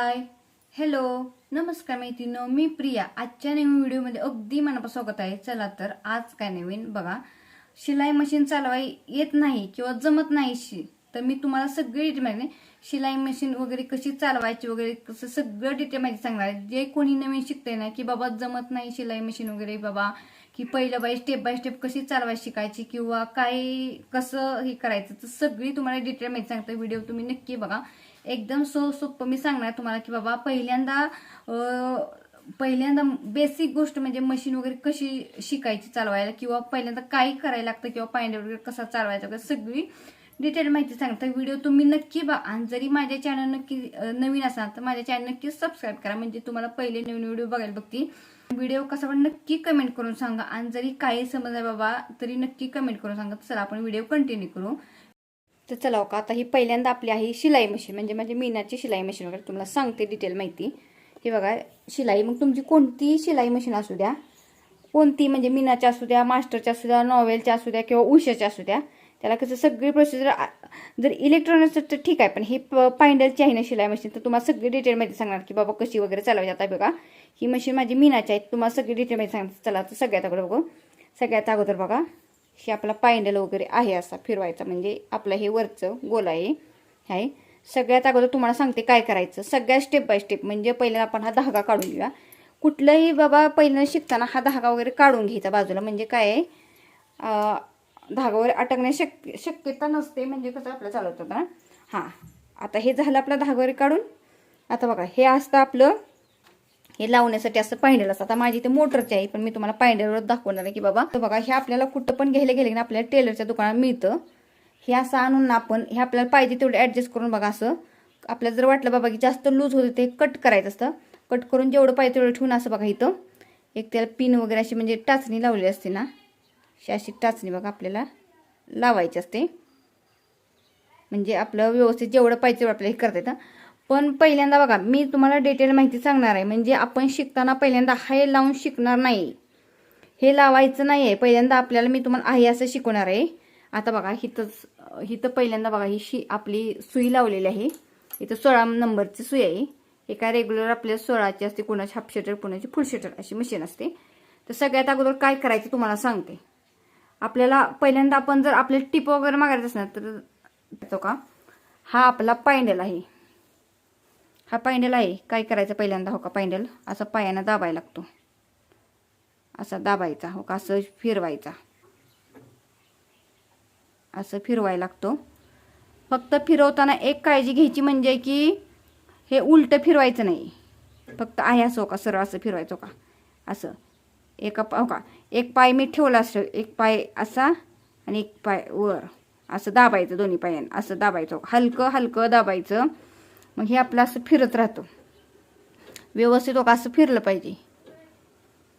Hi hello नमस्कार मैत्रिणींनो, मी प्रिया. आजच्या नवीन व्हिडिओमध्ये अगदी मनापासून स्वागत आहे. चला तर आज काय नवीन बघा. शिलाई मशीन चालवाय येत नाही किंवा जमत नाही तर मी तुम्हाला सगळी डिटेल माहिती शिलाई मशीन वगैरे कशी चालवायची वगैरे कसं सगळं डिटेल माहिती सांगणार आहे. जे कोणी नवीन शिकते ना की बाबा जमत नाही शिलाई मशीन वगैरे बाबा की पहिलं बाय स्टेप कशी चालवायची शिकायची किंवा काय कसं हे करायचं तर सगळी तुम्हाला डिटेल माहिती सांगते. व्हिडिओ तुम्ही नक्की बघा. एकदम सोपं मी सांगणार तुम्हाला की बाबा पहिल्यांदा बेसिक गोष्ट म्हणजे मशीन वगैरे कशी शिकायची चालवायला किंवा पहिल्यांदा काय करायला लागतं किंवा पायंडा वगैरे कसा चालवायचा वगैरे सगळी डिटेल माहिती सांगते. व्हिडिओ तुम्ही नक्की बघा आणि जरी माझ्या चॅनल नक्की नवीन असाल तर माझ्या चॅनल नक्की सबस्क्राईब करा म्हणजे तुम्हाला पहिले नवीन व्हिडिओ बघायला बघती. व्हिडिओ कसा पण नक्की कमेंट करून सांगा आणि जरी काही समज आहे बाबा तरी नक्की कमेंट करून सांगा. चला आपण व्हिडिओ कंटिन्यू करू. तर चला का आता ही पहिल्यांदा आपली आहे शिलाई मशीन म्हणजे माझी मीनाची शिलाई मशीन वगैरे तुम्हाला सांगते डिटेल माहिती. हे बघा शिलाई मग तुमची कोणती शिलाई मशीन असू द्या कोणती म्हणजे मीनाची असू द्या मास्टरची असू द्या नॉवेलच्या असू द्या किंवा उषाची असू द्या त्याला कसं सगळी प्रोसिजर जर इलेक्ट्रॉनिक्स तर ठीक आहे पण ही पायंडलची आहे ना शिलाई मशीन तर तुम्हाला सगळी डिटेल माहिती सांगणार की बाबा कशी वगैरे चालवायची. आता बघा ही मशीन माझी मीनाची आहे तुम्हाला सगळी डिटेल माहिती सांगते. चला तर सगळ्यात अगोदर बघू. सगळ्यात अगोदर बघा हे आपला पायंडल वगैरे आहे असा फिरवायचा म्हणजे आपलं हे वरचं गोल आहे. सगळ्यात अगोदर तुम्हाला सांगते काय करायचं सगळ्यात स्टेप बाय स्टेप म्हणजे पहिल्यांदा आपण हा धागा काढून घेऊया. कुठलंही बाबा पहिल्यांदा शिकताना हा धागा वगैरे काढून घ्यायचा बाजूला म्हणजे काय आहे धागा वगैरे अटकण्याची शक्यता नसते म्हणजे कसं आपलं चालवतं ना. हां आता हे झालं आपला धागा वगैरे काढून. आता बघा हे असतं आपलं हे लावण्यासाठी असं पायंडल असतं. आता माझी इथे मोटरची आहे पण मी तुम्हाला पायंडलवर दाखवणार आहे की बाबा बघा हे आपल्याला कुठं पण घ्यायला गेले की आपल्याला टेलरच्या दुकानात मिळतं. हे असं आणून आपण हे आपल्याला पाहिजे तेवढे ॲडजस्ट करून बघा असं आपल्याला जर वाटलं बाबा की जास्त लूज होते ते कट करायचं असतं. कट करून जेवढं पाहिजे तेवढं ठेवून असं बघा इथं एक त्याला पिन वगैरे अशी म्हणजे टाचणी लावलेली असते ना अशी टाचणी बघा आपल्याला लावायची असते म्हणजे आपलं व्यवस्थित जेवढं पाहिजे तेवढं आपल्याला हे करता येतं. पण पहिल्यांदा बघा मी तुम्हाला डिटेल माहिती सांगणार आहे म्हणजे आपण शिकताना पहिल्यांदा हे लावून शिकणार नाही हे लावायचं नाही आहे. पहिल्यांदा आपल्याला मी तुम्हाला आहे असं शिकवणार आहे. आता बघा हिथं पहिल्यांदा बघा ही आपली सुई लावलेली आहे. इथं 16 नंबरची सुई आहे. हे काय रेग्युलर आपल्या 16ची असते कोणाची हाफ शटर कोणाची फुल शटर अशी मशीन असते. तर सगळ्यात अगोदर काय करायचं तुम्हाला सांगते. आपल्याला पहिल्यांदा आपण जर आपले टिप वगैरे मागायचं असणार तर तो का हा आपला पायंडल आहे. हा पायंडल आहे काय करायचं पहिल्यांदा हो का पायंडल असं पायानं दाबायला लागतो असा दाबायचा हो का असं फिरवायचा असं फिरवायला लागतो. फक्त फिरवताना एक काळजी घ्यायची म्हणजे की हे उलटं फिरवायचं नाही फक्त आहे असं हो का सरळ असं फिरवायचं का असं एका हो का एक पाय मी ठेवला असं एक पाय असा आणि एक पाय वर असं दाबायचं दोन्ही पायानं असं दाबायचं हलकं हलकं दाबायचं. मग हे आपलं असं फिरत राहतं व्यवस्थित हो का असं फिरलं पाहिजे.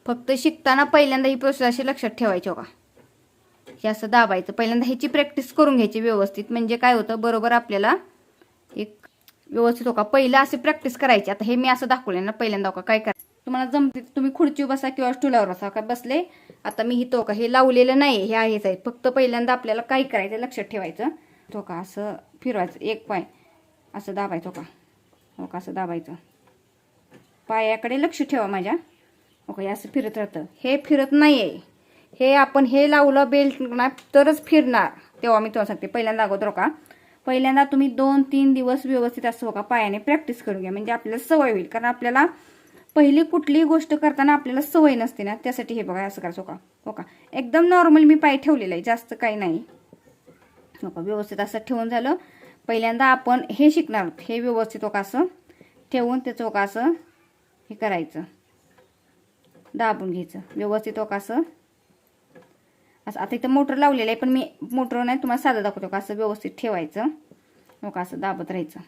फक्त शिकताना पहिल्यांदा ही प्रोसेस अशी लक्षात ठेवायची हो का हे असं दाबायचं पहिल्यांदा ह्याची प्रॅक्टिस करून घ्यायची व्यवस्थित म्हणजे काय होतं बरोबर आपल्याला एक व्यवस्थित हो का पहिलं अशी प्रॅक्टिस करायची. आता हे मी असं दाखवलं ना पहिल्यांदा हो का काय करायचं तुम्हाला जमते तुम्ही खुर्चीवर बसा किंवा स्टूलावर बसा का बसले. आता मी हिथं का हे लावलेलं नाही हे आहेच आहे फक्त पहिल्यांदा आपल्याला काय करायचं लक्षात ठेवायचं. तो का असं फिरवायचं एक पाय असं दाबायचं का हो का असं दाबायचं पायाकडे लक्ष ठेवा माझ्या हो का असं फिरत राहतं हे फिरत नाही आहे. हे आपण हे लावलं बेल्ट ना तरच फिरणार तेव्हा मी तुम्हाला सांगते. पहिल्यांदा अगोदर का पहिल्यांदा तुम्ही 2-3 दिवस व्यवस्थित असं हो का पायाने प्रॅक्टिस करून घ्या म्हणजे आपल्याला सवय होईल. कारण आपल्याला पहिली कुठलीही गोष्ट करताना आपल्याला सवय नसते ना त्यासाठी हे बघा असं करायचं हो का एकदम नॉर्मल मी पाय ठेवलेला आहे जास्त काही नाही हो का व्यवस्थित असं ठेवून झालं. पहिल्यांदा आपण हे शिकणार हे व्यवस्थित हो का असं ठेवून त्याचं हो का असं हे करायचं दाबून घ्यायचं व्यवस्थित हो का असं आता इथं मोटर लावलेलं आहे पण मी मोटर नाही तुम्हाला साधं दाखवतो का असं व्यवस्थित ठेवायचं हो का असं दाबत राहायचं.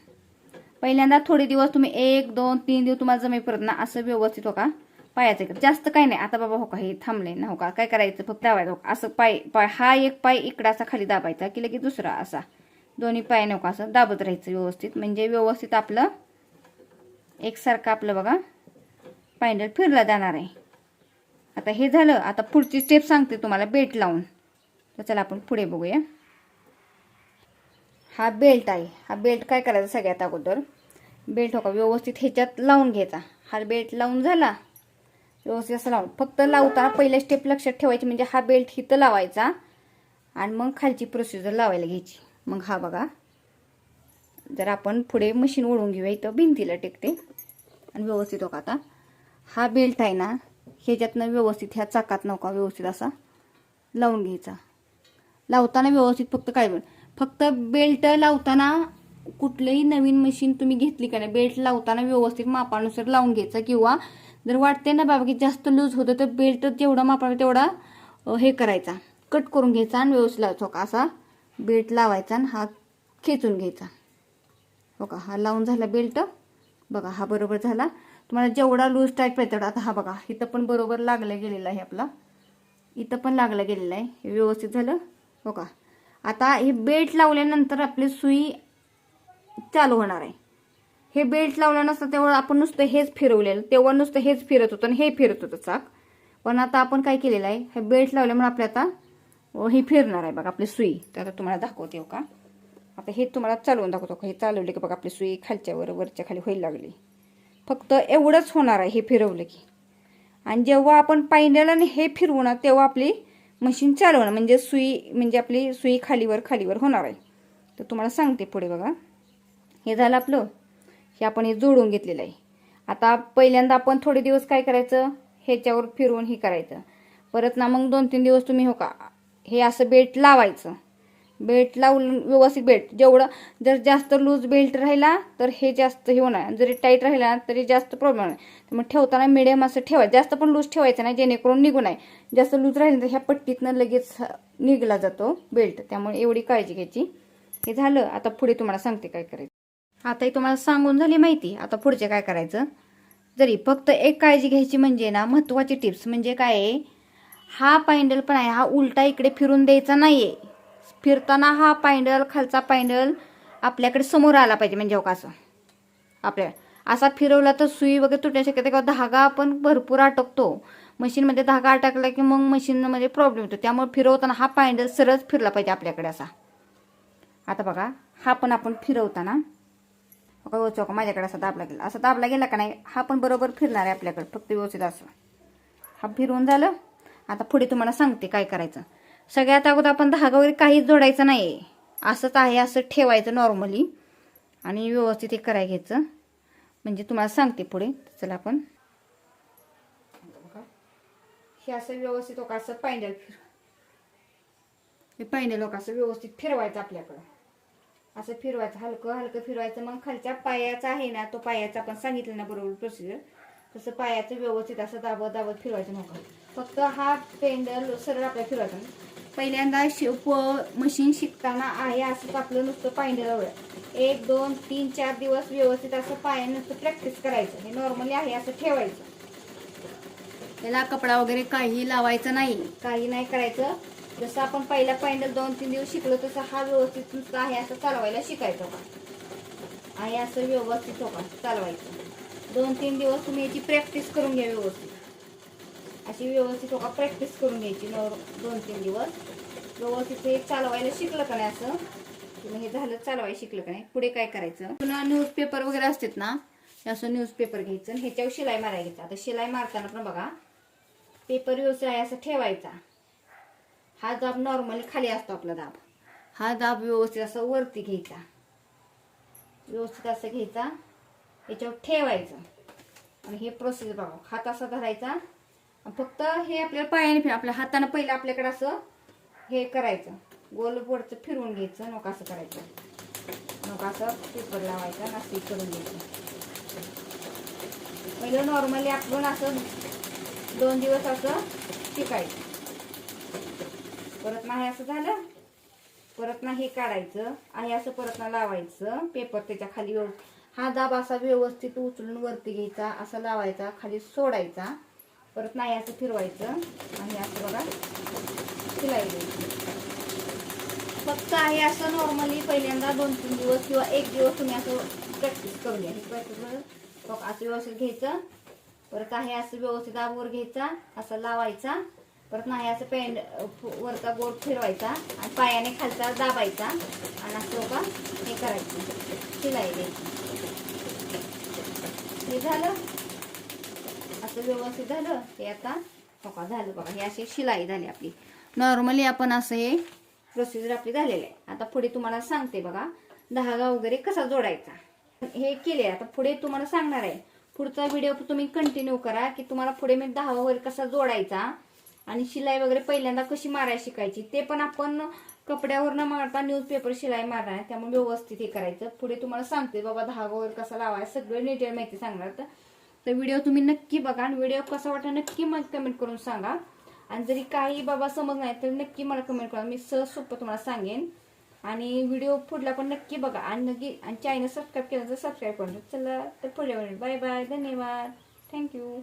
पहिल्यांदा थोडे दिवस तुम्ही 1-2-3 दिवस तुम्हाला जमेपर्यंत ना असं व्यवस्थित हो का पायाचं जास्त काही नाही. आता बाबा हो का हे थांबले ना हो का काय करायचं फक्त दाबायचं हो का असं पाय हा एक पाय इकडं असा खाली दाबायचा की लगेच दुसरा असा दोन्ही पाय नको असं दाबत राहायचं व्यवस्थित म्हणजे व्यवस्थित आपलं एकसारखं आपलं बघा पायंडल फिरला जाणार आहे. आता हे झालं. आता पुढची स्टेप सांगते तुम्हाला बेल्ट लावून. तर चला आपण पुढे बघूया. हा बेल्ट आहे. हा बेल्ट काय करायचा सगळ्यात अगोदर बेल्ट हो का व्यवस्थित ह्याच्यात लावून घ्यायचा. हा बेल्ट लावून झाला व्यवस्थित असं लावून. फक्त लावताना पहिला स्टेप लक्षात ठेवायची, म्हणजे हा बेल्ट इथं लावायचा आणि मग खालची प्रोसिजर लावायला घ्यायची. मग हा बघा, जर आपण पुढे मशीन ओढून घेऊया, इथं भिंतीला टेकते आणि व्यवस्थित हो का आता हा बेल्ट आहे ना ह्याच्यातनं व्यवस्थित ह्या चाकात नका व्यवस्थित असा लावून घ्यायचा. लावताना व्यवस्थित फक्त बेल्ट लावताना कुठलंही नवीन मशीन तुम्ही घेतली का नाही, बेल्ट लावताना व्यवस्थित मापानुसार लावून घ्यायचा. किंवा जर वाटते ना बाबा की जास्त लूज होतं तर बेल्ट जेवढा मापाला तेवढा हे करायचा, कट करून घ्यायचा आणि व्यवस्थित लावायचा. हो का असा बेल्ट लावायचा आणि हा खेचून घ्यायचा. हो का हा लावून झाला बेल्ट. बघा हा बरोबर झाला. तुम्हाला जेवढा लूज टाईट पाहिजे तेवढा. आता हा बघा इथं पण बरोबर लागलं गेलेलं आहे आपला, इथं पण लागलं गेलेलं आहे. हे व्यवस्थित झालं. हो का आता हे बेल्ट लावल्यानंतर आपली सुई चालू होणार आहे. हे बेल्ट लावलं नसतं तेव्हा आपण नुसतं हेच फिरवलेलं, तेव्हा नुसतं हेच फिरत होतं आणि हे फिरत होतं चाक. पण आता आपण काय केलेलं आहे, हे बेल्ट लावल्यामुळे आपल्या आता हे फिरणार आहे बघा आपली सुई. तर आता तुम्हाला दाखवते. हो का आता हे तुम्हाला चालवून दाखवतो का, हे चालवले की बघा आपली सुई खालच्यावर वरच्या खाली व्हायला लागली. फक्त एवढंच होणार आहे हे फिरवलं की. आणि जेव्हा आपण पायंडलाने हे फिरवू ना तेव्हा आपली मशीन चालवणार, म्हणजे आपली सुई खालीवर होणार आहे. तर तुम्हाला सांगते पुढे बघा. हे झालं आपलं, हे आपण हे जोडून घेतलेलं आहे. आता पहिल्यांदा आपण थोडे दिवस काय करायचं, ह्याच्यावर फिरवून हे करायचं. परत ना मग 2-3 दिवस तुम्ही हो का हे असं बेल्ट लावायचं. बेल्ट लावून व्यवस्थित बेल्ट जेवढं, जर जास्त लूज बेल्ट राहिला तर हे जास्त हे होणार, जरी टाईट राहिला तरी जास्त प्रॉब्लेम होणार. मग ठेवताना मिडियम असं ठेवायचं, जास्त पण लूज ठेवायचं नाही जेणेकरून निघू नये. जास्त लूज राहिलं तर ह्या पट्टीतनं लगेच निघला जातो बेल्ट, त्यामुळे एवढी काळजी घ्यायची. हे झालं. आता पुढे तुम्हाला सांगते काय करायचं. आता ही तुम्हाला सांगून झाली माहिती. आता पुढचे काय करायचं, जरी फक्त एक काळजी घ्यायची म्हणजे ना महत्त्वाची टिप्स म्हणजे काय आहे, हा पायंडल पण आहे हा उलटा इकडे फिरून द्यायचा नाहीये. फिरताना हा पायंडल खालचा पायंडल आपल्याकडे समोर आला पाहिजे. म्हणजे हो का असं आपल्या असा फिरवला तर सुई वगैरे तुटण्याची शक्यता, किंवा धागा पण भरपूर अटकतो मशीनमध्ये. धागा अटकला की मग मशीनमध्ये प्रॉब्लेम होतो. त्यामुळे फिरवताना हा पायंडल सरळ फिरला पाहिजे आपल्याकडे असा. आता बघा हा पण आपण फिरवताना चौका माझ्याकडे असा दाबला गेला का नाही, हा पण बरोबर फिरणार आहे आपल्याकडे. फक्त व्यवस्थित असं हा फिरवून झालं. आता पुढे तुम्हाला सांगते काय करायचं. सगळ्यात अगोदर आपण धागा वगैरे काहीच जोडायचं नाही, असंच आहे असं ठेवायचं नॉर्मली आणि व्यवस्थित हे करायला घ्यायचं. म्हणजे तुम्हाला सांगते पुढे. चला आपण हे असं व्यवस्थित का असं पायंडल हे पायंडल का असं व्यवस्थित फिरवायचं आपल्याकडं. असं फिरवायचं, हलकं फिरवायचं. मग खालच्या पायाचा आहे ना, तो पायाचा आपण सांगितलं ना बरोबर प्रोसिजर, तसं पायाचं व्यवस्थित असं दाबत फिरवायचं नका. फक्त हा पेंडल सरळ आपल्याला फिरवायचा. पहिल्यांदा मशीन शिकताना आहे असंच आपलं नुसतं पायंडल 1, 2, 3, 4 दिवस व्यवस्थित असं पायाने नुसतं प्रॅक्टिस करायचं. हे नॉर्मली आहे असं ठेवायचं. त्याला कपडा वगैरे काही लावायचं नाही, काही नाही करायचं. जसं आपण पहिला पायंडल 2-3 दिवस शिकलो तसं हा व्यवस्थित नुसतं आहे असं चालवायला शिकायचं का. आहे असं व्यवस्थित हो का चालवायचं. 2-3 दिवस तुम्ही याची प्रॅक्टिस करून घ्या व्यवस्थित. अशी व्यवस्थित हो का प्रॅक्टिस करून घ्यायची. 2-3 दिवस व्यवस्थित हे चालवायला शिकलं का नाही असं, किंवा हे झालं चालवायला शिकलं का नाही, पुढे काय करायचं. पुन्हा न्यूजपेपर वगैरे असतात ना, असं न्यूजपेपर घ्यायचं आणि ह्याच्यावर शिलाई मारायची. आता शिलाई मारताना पण बघा पेपर व्यवस्थित आहे असं ठेवायचा. हा दाब नॉर्मली खाली असतो आपला दाब, हा दाब व्यवस्थित असं वरती घ्यायचा. व्यवस्थित असं घ्यायचा, याच्यावर ठेवायचं आणि हे प्रोसेस बघा. हात असा धरायचा, फक्त हे आपल्याला पायाने आपल्या हाताने पहिलं आपल्याकडे असं हे करायचं, गोल वरचं फिरवून घ्यायचं. नका असं करायचं, नका असं पेपर लावायचा, नास्ती करून घ्यायचं. पहिलं नॉर्मली आपण असं 2 दिवस असं शिकायचं. परत नाही असं झालं, परत ना हे काढायचं आहे असं, परत ना लावायचं पेपर त्याच्या खाली. हा दाब असा व्यवस्थित उचलून वरती घ्यायचा, असा लावायचा, खाली सोडायचा. परत नाही असं फिरवायचं आणि असं बघा शिलाई द्यायची. फक्त आहे असं नॉर्मली पहिल्यांदा 2-3 दिवस किंवा 1 दिवस तुम्ही असं प्रॅक्टिस करून घ्या. असं व्यवस्थित घ्यायचं. परत आहे असं व्यवस्थित दाबवर घ्यायचा, असं लावायचा. परत नाही असं वरचा गोल फिरवायचा आणि पायाने खालचा दाबायचा आणि असं का हे करायचं, शिलाई द्यायची. हे झालं, असं व्यवस्थित झालं. हे आता बघा झालं बघा, हे अशी शिलाई झाली आपली. नॉर्मली आपण असं हे प्रोसिजर आपली झालेली आहे. आता पुढे तुम्हाला सांगते बघा धागा वगैरे कसा जोडायचा. हे केले, आता पुढे तुम्हाला सांगणार आहे. पुढचा व्हिडिओ तुम्ही कंटिन्यू करा की तुम्हाला पुढे मी धागा वगैरे कसा जोडायचा आणि शिलाई वगैरे पहिल्यांदा कशी मारायला शिकायची ते पण आपण कपड्यावर न मारता न्यूजपेपर शिलाई मारणार आहे. त्यामुळे व्यवस्थित हे करायचं. पुढे तुम्हाला सांगते बाबा धागा वगैरे कसा लावायचा, सगळं डिटेल माहिती सांगणार. तर व्हिडिओ तुम्ही नक्की बघा आणि व्हिडिओ कसा वाटला नक्की मला कमेंट करून सांगा. आणि जरी काही बाबा समज नाही तर नक्की मला कमेंट करा, मी सहज सोपं तुम्हाला सांगेन. आणि व्हिडिओ पुढला पण नक्की बघा आणि नक्की चॅनल सबस्क्राईब केलं तर सबस्क्राईब करून. चला तर पुढल्या वेळेस बाय बाय, धन्यवाद, थँक्यू.